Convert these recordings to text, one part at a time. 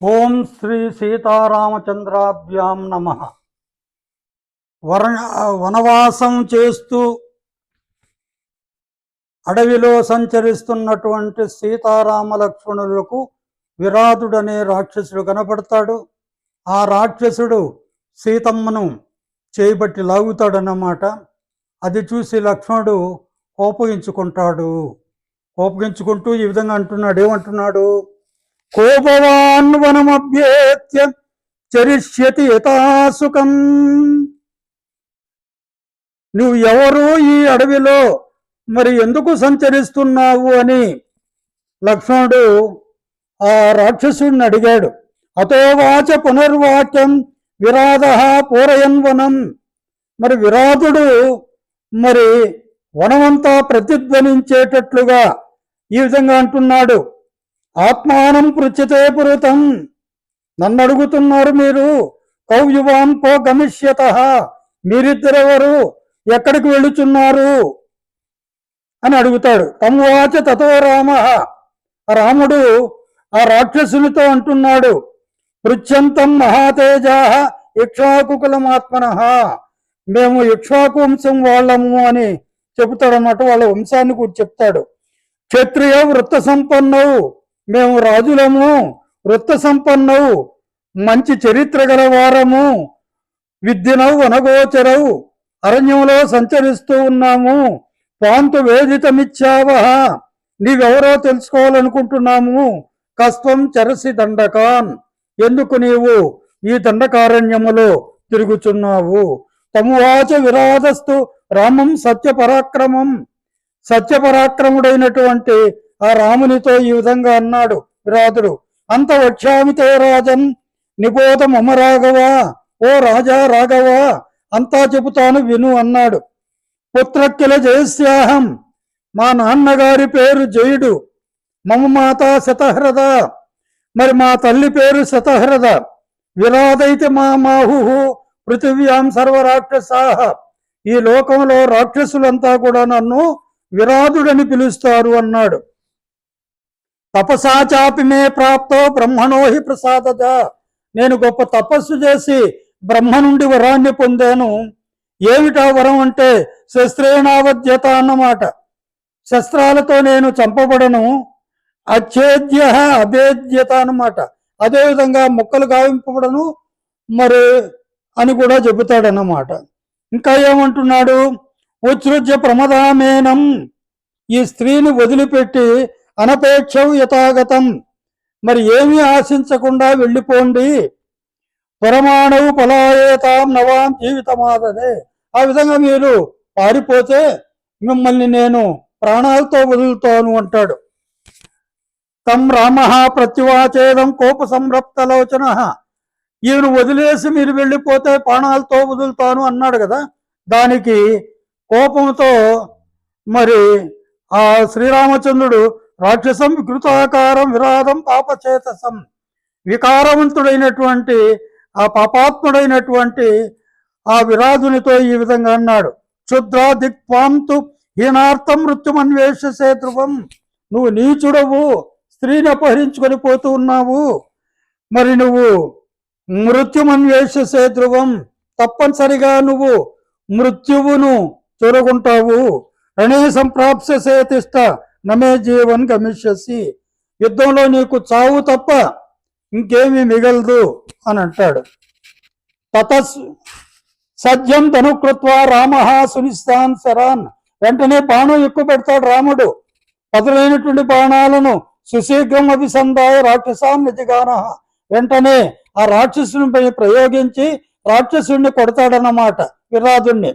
ఓం శ్రీ సీతారామచంద్రాభ్యాం నమః. వనవాసం చేస్తూ అడవిలో సంచరిస్తున్నటువంటి సీతారామ లక్ష్మణులకు విరాధుడనే రాక్షసుడు కనపడతాడు. ఆ రాక్షసుడు సీతమ్మను చేయబట్టి లాగుతాడన్నమాట. అది చూసి లక్ష్మణుడు కోపగించుకుంటూ ఈ విధంగా అంటున్నాడు. ఏమంటున్నాడు? కోపవాన్ వనమభ్యేత్య చరిష్యతి యథాసుకం. నువ్వు ఎవరు ఈ అడవిలో మరి ఎందుకు సంచరిస్తున్నావు అని లక్ష్మణుడు ఆ రాక్షసుడిని అడిగాడు. అతోవాచ పునర్వాక్యం విరాధ పూరయన్ వనం. మరి విరాధుడు మరి వనమంతా ప్రతిధ్వనించేటట్లుగా ఈ విధంగా అంటున్నాడు. ఆత్మానం పృచ్యతే పురుతం. నన్ను అడుగుతున్నారు మీరు. కౌయువాన్ పో గమిష్యత. మీరిద్దరెవరు, ఎక్కడికి వెళుతున్నారు అని అడుగుతాడు. తమ్వాచ తతో రామ. రాముడు ఆ రాక్షసునితో అంటున్నాడు. పృచ్ఛంతం మహాతేజా ఇక్ష్వాకుకులమాత్మన. మేము ఇక్ష్వాకు వంశం వాళ్ళము అని చెబుతాడన్నమాట. వాళ్ళ వంశాన్ని కూడా చెప్తాడు. క్షత్రియ వృత్త సంపన్నవు. మేము రాజులము, వృత్త సంపన్నవు, మంచి చరిత్ర గల వారము. విద్యనవు వనగోచరవు. అరణ్యంలో సంచరిస్తూ ఉన్నాము. పాంతు వేదితమిచ్చావ. నీవెవరో తెలుసుకోవాలనుకుంటున్నాము. కస్త్వం చరసి దండకాన్. ఎందుకు నీవు ఈ దండకారణ్యములో తిరుగుచున్నావు? తమువాచ విరాధస్తు రామం సత్యపరాక్రమం. సత్యపరాక్రముడైనటువంటి ఆ రామునితో ఈ విధంగా అన్నాడు విరాధుడు. అంత వక్ష్యామితే రాజన్ నిబోధ మమ రాఘవ. ఓ రాజా రాఘవ, అంతా చెబుతాను విను అన్నాడు. పుత్రకిల జయస్యాహం. మా నాన్నగారి పేరు జయుడు. మమ మాత శతహ్రద. మరి మా తల్లి పేరు శతహ్రద. విరాధైతే మా మాహు పృథివ్యాం సర్వరాక్షసాహ. ఈ లోకంలో రాక్షసులంతా కూడా నన్ను విరాధుడని పిలుస్తారు అన్నాడు. తపసాచాపి మే ప్రాప్తో బ్రహ్మణోహి ప్రసాదజ. నేను గొప్ప తపస్సు చేసి బ్రహ్మ నుండి వరాన్ని పొందాను. ఏమిటా వరం అంటే శస్త్రేణావధ్యత అన్నమాట. శస్త్రాలతో నేను చంపబడను. అచ్ఛేద్య అభేద్యత అన్నమాట. అదేవిధంగా ముక్కలు గావింపబడను మరి అని కూడా చెబుతాడన్నమాట. ఇంకా ఏమంటున్నాడు? ఉత్సృజ్య ప్రమదామేనం. ఈ స్త్రీని వదిలిపెట్టి అనపేక్షం యథాగతం. మరి ఏమీ ఆశించకుండా వెళ్ళిపోండి. పరమాణవు పలాయేతాం నవాం జీవితమాదదే. ఆ విధంగా మీరు పారిపోతే మిమ్మల్ని నేను ప్రాణాలతో వదులుతాను అంటాడు. తం రామ ప్రత్యువాచేదం కోప సంరప్తలోచన. ఈయన వదిలేసి మీరు వెళ్ళిపోతే ప్రాణాలతో వదులుతాను అన్నాడు కదా. దానికి కోపంతో మరి ఆ శ్రీరామచంద్రుడు రాక్షసం వికృతాకారం విరాధం పాపచేతసం. వికారవంతుడైనటువంటి ఆ పాపాత్ముడైనటువంటి ఆ విరాధునితో ఈ విధంగా అన్నాడు. క్షుద్రా దిక్వాంతు హీనార్థం మృత్యుమన్వేషసే ధ్రువం. నువ్వు నీచుడవు, స్త్రీని అపహరించుకొని పోతూ ఉన్నావు. మరి నువ్వు మృత్యుమన్వేషసే ధ్రువం. తప్పనిసరిగా నువ్వు మృత్యువును చూరగుంటావు. రణే సంప్రాప్స్యసే తిష్ట నమే జీవన్ గమిష్యసి. యుద్ధంలో నీకు చావు తప్ప ఇంకేమీ మిగలదు అని అంటాడు. తతస్ సజ్జం ధనుకృత్వ రామ సునిస్తాన్ శరాన్. వెంటనే బాణం ఎక్కువ పెడతాడు రాముడు. పదులైనటువంటి బాణాలను సుశీఘ్రం అభిసంధాయ రాక్షసాన్ నిజగాన. వెంటనే ఆ రాక్షసునిపై ప్రయోగించి రాక్షసుడిని కొడతాడన్నమాట విరాధుణ్ణి.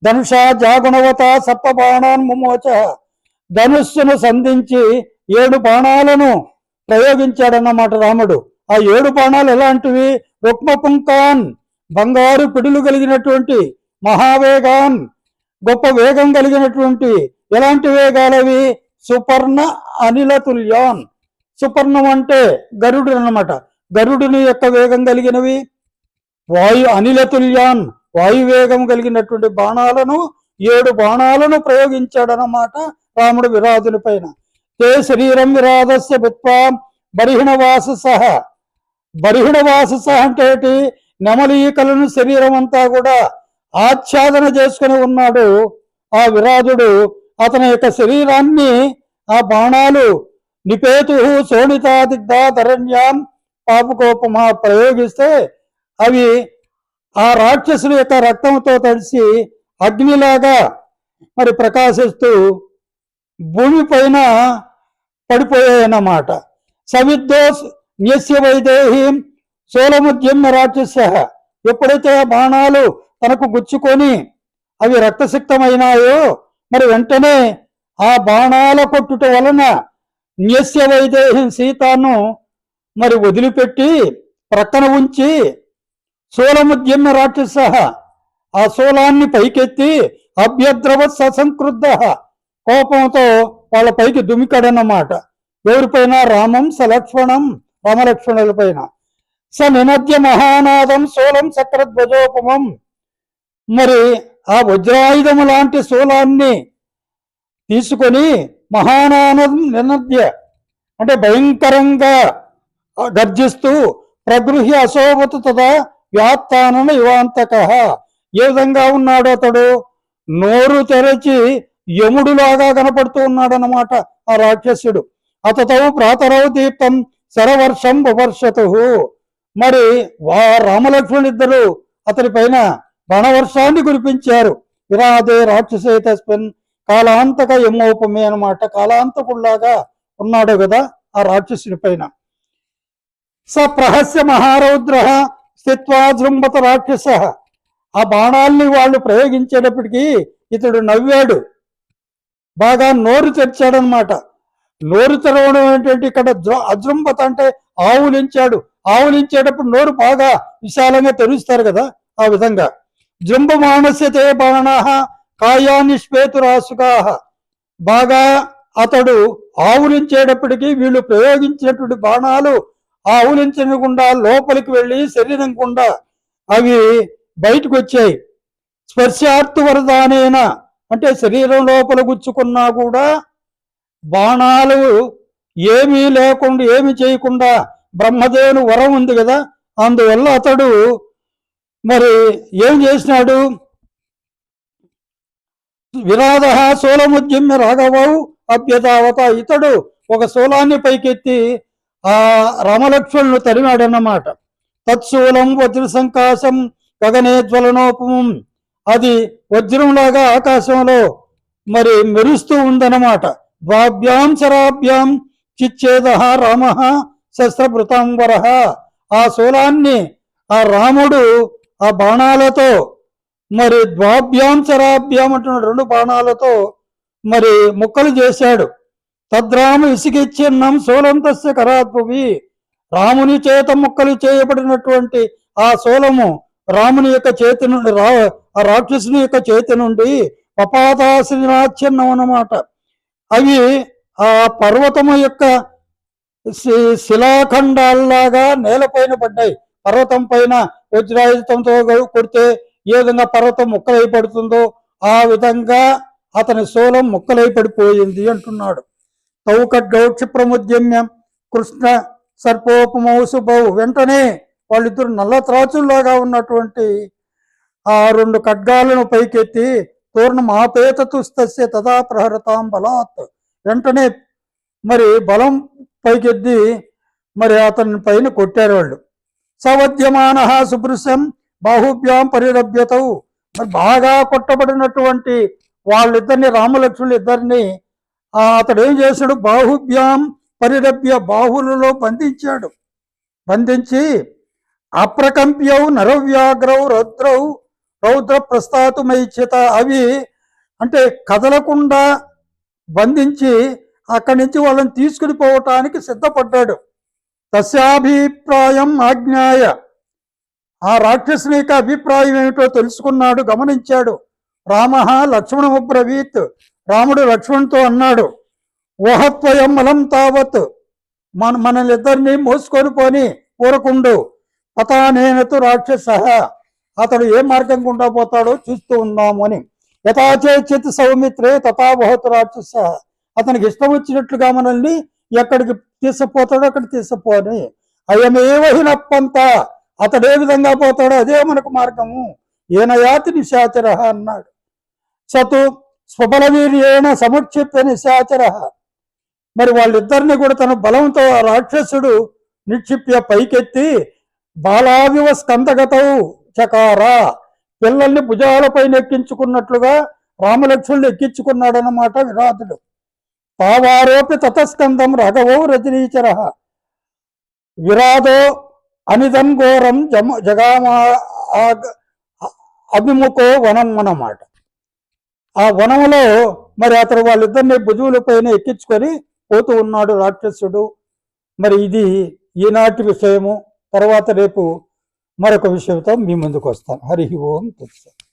ధనుషా జాగుణవత సప్త బాణాన్ ముమోచ. ధనుస్సును సంధించి 7 బాణాలను ప్రయోగించాడన్నమాట రాముడు. ఆ 7 బాణాలు ఎలాంటివి? రుక్మపుంకాన్. బంగారు పిడులు కలిగినటువంటి మహావేగాన్. గొప్ప వేగం కలిగినటువంటి. ఎలాంటి వేగాలవి? సుపర్ణ అనిలతుల్యాన్. సుపర్ణం అంటే గరుడు అన్నమాట. గరుడుని యొక్క వేగం కలిగినవి. వాయు అనిలతుల్యాన్, వాయువేగం కలిగినటువంటి బాణాలను 7 బాణాలను ప్రయోగించాడన్నమాట రాముడు విరాధుని పైన. తే శరీరం విరాధస్య బుత్వా బరిహిణవాస. బరిహిణవాసస అంటే నెమలీకలను శరీరం అంతా కూడా ఆచ్ఛాదన చేసుకుని ఉన్నాడు ఆ విరాజుడు. అతని యొక్క శరీరాన్ని ఆ బాణాలు నిపేతు శోణితాదిగ్ధారణ్యాం పాపకోపమా ప్రయోగిస్తే అవి ఆ రాక్షసుడి యొక్క రక్తంతో తడిసి అగ్నిలాగా మరి ప్రకాశిస్తూ భూమిపైన పడిపోయాయన్నమాట. సవిద్దోస్ న్యస్య వైదేహీం సోలముద్యమ్య రాక్షస. ఎప్పుడైతే ఆ బాణాలు తనకు గుచ్చుకొని అవి రక్తసిక్తమైనాయో మరి వెంటనే ఆ బాణాల కొట్టుట వలన న్యస్య వైదేహీం సీతాను మరి వదిలిపెట్టి ప్రక్కన ఉంచి సోలముద్యమ్య రాక్షస ఆ శూలాన్ని పైకెత్తి అభ్యద్రవ ససంక్రుద్ధ కోపంతో వాళ్ళ పైకి దుమికాడన్నమాట. ఎవరిపైన? రామం సలక్ష్మణం, రామలక్ష్మణుల పైన. స నినద్య మహానాదం శూలం చక్రధ్వజోపమం. మరి ఆ వజ్రాయుధము లాంటి శూలాన్ని తీసుకొని మహానాదం నినద్య అంటే భయంకరంగా గర్జిస్తూ ప్రగృహ్య అశోభత తదా వ్యాత్తానన యువాంతక. ఏ విధంగా ఉన్నాడు అతడు? నోరు తెరచి యముడులాగా కనపడుతూ ఉన్నాడనమాట ఆ రాక్షసుడు. అతతో ప్రాతరవు దీప్తం శరవర్షం బవర్షతు. మరి రామలక్ష్మణులిద్దరూ అతని పైన బాణవర్షాన్ని కురిపించారు. విరాదే రాక్షసే తస్మిన్ కాలాంతక యమోపమే అనమాట. కాలాంతకుల్లాగా ఉన్నాడు కదా ఆ రాక్షసుడి పైన. స ప్రహస్య మహారౌద్ర స్థిత్వా జృంభత రాక్షస. ఆ బాణాల్ని వాళ్ళు ప్రయోగించేటప్పటికీ ఇతడు నవ్వాడు, బాగా నోరు తెరిచాడనమాట. నోరు తెరవడం ఏంటంటే ఇక్కడ అజృంభత అంటే ఆవులించాడు. ఆవులించేటప్పుడు నోరు బాగా విశాలంగా తెరుస్తారు కదా, ఆ విధంగా. జృంభమానస్యతే బాణాః కాయానిష్పేతురాసుకాః. బాగా అతడు ఆవులించేటప్పటికీ వీళ్ళు ప్రయోగించినటువంటి బాణాలు ఆవులించకుండా లోపలికి వెళ్ళి శరీరం గుండా అవి బయటకు వచ్చాయి. స్పర్శార్థ వరదానేన అంటే శరీరం లోపల గుచ్చుకున్నా కూడా బాణాలు ఏమీ లేకుండా ఏమి చేయకుండా బ్రహ్మదేవుని వరం ఉంది కదా, అందువల్ల అతడు మరి ఏం చేసినాడు? విరాధ శూలముద్యమ్య రాఘవౌ అభ్యతావత. ఇతడు ఒక శూలాన్ని పైకెత్తి ఆ రామలక్ష్మణులు తరిమాడన్నమాట. తత్శూలం వజ్ర సంకాశం గగనే జ్వలనోపమం. అది వజ్రంలాగా ఆకాశంలో మరి మెరుస్తూ ఉందన్నమాట. ద్వాభ్యాం శరాభ్యాం చిచ్ఛేద రామ శస్త్రభృతాంబర. ఆ శూలాన్ని ఆ రాముడు ఆ బాణాలతో మరి ద్వాభ్యాం శరాభ్యాం అంటున్నాడు, రెండు బాణాలతో మరి ముక్కలు చేశాడు. తద్రామ ఇసుకిచ్చిన్నం శూలం తస్య కరాద్భువి. రాముని చేత ముక్కలు చేయబడినటువంటి ఆ శూలము రాముని యొక్క చేతి నుండి ఆ రాక్షసుని యొక్క చేతి నుండి పపాతాశ్రీనాచ్ఛిన్నం అన్నమాట. అవి ఆ పర్వతము యొక్క శిలాఖండాల్లాగా నేలపైన పడ్డాయి. పర్వతం పైన వజ్రాయుధంతో కొడితే ఏ విధంగా పర్వతం ముక్కలై పడుతుందో ఆ విధంగా అతని శూలం ముక్కలై పడిపోయింది అంటున్నాడు. తౌకడ్గౌ క్షిప్రముద్యమ్యం కృష్ణ సర్పోపమౌ శుభౌ. వెంటనే వాళ్ళిద్దరు నల్ల త్రాచుల్లాగా ఉన్నటువంటి ఆ రెండు ఖడ్గాలను పైకెత్తి తోర్ణం ఆపేతతుస్తస్య తదా ప్రహరతాం బలాత్. వెంటనే మరి బలం పైకెత్తి మరి అతని పైన కొట్టారు వాళ్ళు. సవద్యమాన సుభృశం బాహుభ్యాం పరిరభ్యతవు. మరి బాగా కొట్టబడినటువంటి వాళ్ళిద్దరిని రామలక్ష్మణులు ఇద్దరిని అతడు ఏం చేశాడు? బాహుభ్యాం పరిరభ్య, బాహులలో బంధించాడు. బంధించి అప్రకంప్యౌ నరవ్యాగ్రౌ రౌద్ర ప్రస్తాతుమైచ్యత. అవి అంటే కదలకుండా బంధించి అక్కడి నుంచి వాళ్ళని తీసుకుని పోవటానికి సిద్ధపడ్డాడు. తస్యాభిప్రాయం ఆజ్ఞాయ. ఆ రాక్షసుని యొక్క అభిప్రాయం ఏమిటో తెలుసుకున్నాడు, గమనించాడు. రామ లక్ష్మణముబ్రవీత్. రాముడు లక్ష్మణుతో అన్నాడు, ఓహత్వయం మలం తావత్. మనల్నిద్దరినీ మోసుకొని పోని ఊరకుండు. పతానేనతు రాక్షస. అతడు ఏ మార్గం గుండా పోతాడో చూస్తూ ఉన్నాము అని. యథాచేచిత్ సౌమిత్రే తథావహతు రాక్షస. అతనికి ఇష్టం వచ్చినట్లుగా మనల్ని ఎక్కడికి తీసుకుపోతాడో అక్కడికి తీసుకుపోని. అయమేవ హినప్పంత, అతడే విధంగా పోతాడో అదే మనకు మార్గము. ఏనయాతి నిశాచర అన్నాడు. సతు స్వబలవీర్యేణ సముక్షిప్య నిశాచర. మరి వాళ్ళిద్దరిని కూడా తన బలంతో ఆ రాక్షసుడు నిక్షిప్య పైకెత్తి బాలావివ స్కందగతౌ చకార, పిల్లల్ని భుజాలపైన ఎక్కించుకున్నట్లుగా రామలక్ష్మణులు ఎక్కించుకున్నాడన్నమాట విరాటుడు. తావారోపి తతస్కందం రఘవో రజనీచర విరాదో అనిదం ఘోరం జగామా అభిముఖో వనం అన్నమాట. ఆ వనంలో మరి అతడు వాళ్ళిద్దరిని భుజువుల పైన ఎక్కించుకొని పోతూ ఉన్నాడు రాక్షసుడు. మరి ఇది ఈనాటి విషయము. తర్వాత రేపు మరొక విషయంతో మీ ముందుకు వస్తాను. హరి ఓం తత్సత్.